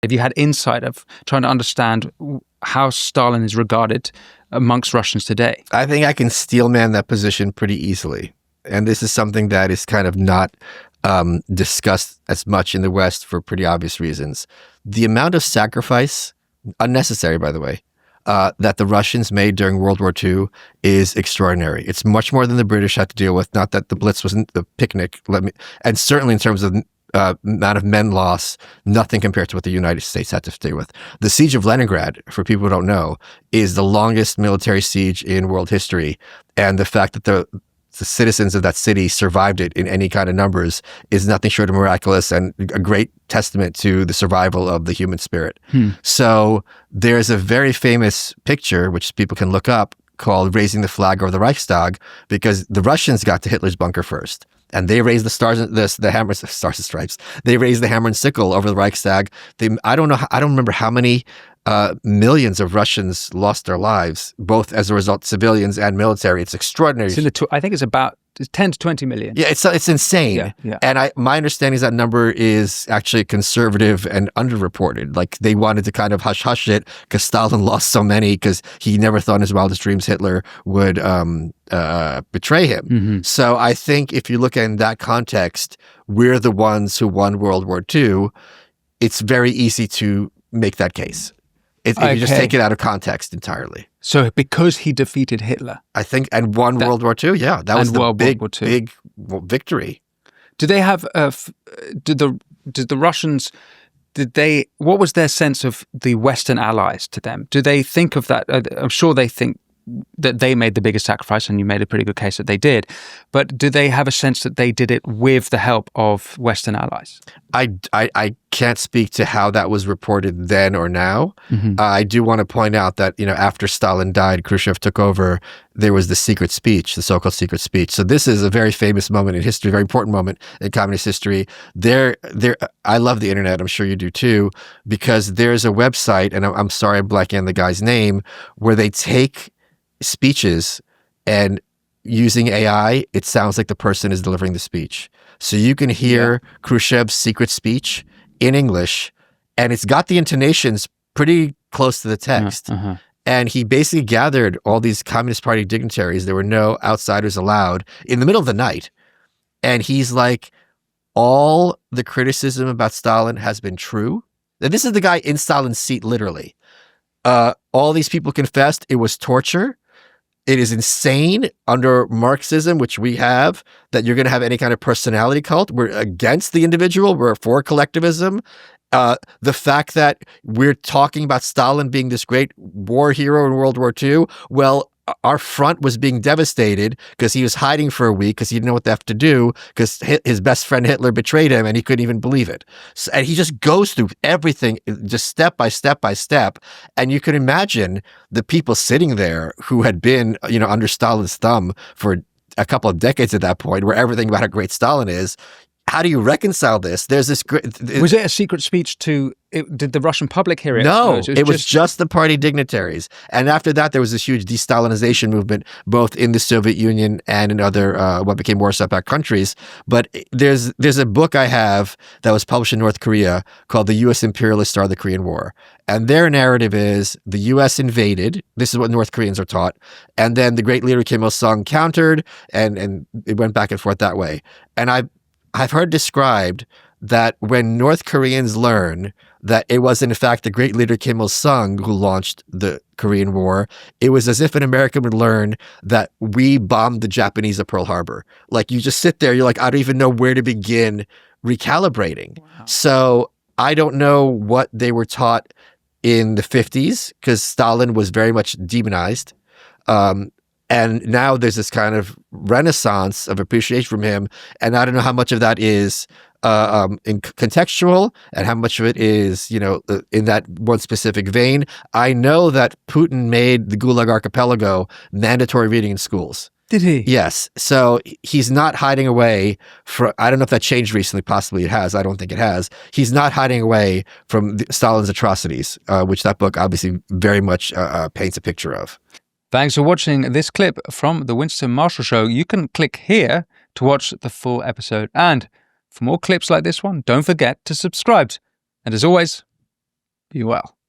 If you had insight of trying to understand how Stalin is regarded amongst Russians today? I think I can steelman that position pretty easily. And this is something that is kind of not discussed as much in the West for pretty obvious reasons. The amount of sacrifice, unnecessary by the way, that the Russians made during World War II is extraordinary. It's much more than the British had to deal with. Not that the Blitz wasn't a picnic, and certainly in terms of amount of men lost, nothing compared to what the United States had to deal with. The Siege of Leningrad, for people who don't know, is the longest military siege in world history. And the fact that the citizens of that city survived it in any kind of numbers is nothing short of miraculous and a great testament to the survival of the human spirit. So there's a very famous picture, which people can look up, called Raising the Flag Over the Reichstag, because the Russians got to Hitler's bunker first. And they raised the stars and stripes. They raised the hammer and sickle over the Reichstag. I don't remember how many millions of Russians lost their lives, both as a result, civilians and military. It's extraordinary. I think it's about 10 to 20 million. Yeah, it's insane. Yeah. And my understanding is that number is actually conservative and underreported. Like they wanted to kind of hush it because Stalin lost so many because he never thought in his wildest dreams Hitler would betray him. So I think if you look in that context, we're the ones who won World War II. It's very easy to make that case. If you just take it out of context entirely. So because he defeated Hitler, I think, and won World War II, yeah, that was the big victory. Do they have? Did the Russians? What was their sense of the Western allies to them? Do they think of that? I'm sure they think that they made the biggest sacrifice, and you made a pretty good case that they did. But do they have a sense that they did it with the help of Western allies? I can't speak to how that was reported then or now. I do want to point out that, after Stalin died, Khrushchev took over, there was the secret speech, the so-called secret speech. So this is a very famous moment in history, very important moment in communist history. I love the internet, I'm sure you do too, because there's a website, and I'm sorry I'm blanking on the guy's name, where they take speeches and using AI, it sounds like the person is delivering the speech. So you can hear Khrushchev's secret speech in English, and it's got the intonations pretty close to the text. And he basically gathered all these Communist Party dignitaries. There were no outsiders allowed in the middle of the night. And he's like, all the criticism about Stalin has been true. And this is the guy in Stalin's seat, literally. All these people confessed it was torture. It is insane under Marxism, which we have, that you're going to have any kind of personality cult. We're against the individual. We're for collectivism. The fact that we're talking about Stalin being this great war hero in World War II, well, our front was being devastated because he was hiding for a week because he didn't know what they have to do because his best friend Hitler betrayed him and he couldn't even believe it. So, and he just goes through everything just step by step by step. And you can imagine the people sitting there who had been, under Stalin's thumb for a couple of decades at that point, where everything about how great Stalin is. How do you reconcile this? There's this great... Was it a secret speech to... Did the Russian public hear it? No, it was just the party dignitaries. And after that, there was this huge de-Stalinization movement, both in the Soviet Union and in other, what became Warsaw Pact countries. But there's a book I have that was published in North Korea called The U.S. Imperialists Started the Korean War. And their narrative is the U.S. invaded. This is what North Koreans are taught. And then the great leader Kim Il-sung countered, and it went back and forth that way. And I've heard described that when North Koreans learn that it was in fact the great leader Kim Il-sung who launched the Korean War, it was as if an American would learn that we bombed the Japanese at Pearl Harbor. Like you just sit there, you're like, I don't even know where to begin recalibrating. Wow. So I don't know what they were taught in the 50s because Stalin was very much demonized. And now there's this kind of renaissance of appreciation from him. And I don't know how much of that is in contextual and how much of it is, in that one specific vein. I know that Putin made the Gulag Archipelago mandatory reading in schools. Did he? Yes. So he's not hiding away from, I don't know if that changed recently. Possibly it has. I don't think it has. He's not hiding away from Stalin's atrocities, which that book obviously very much paints a picture of. Thanks for watching this clip from The Winston Marshall Show. You can click here to watch the full episode. And for more clips like this one, don't forget to subscribe. And as always, Be well.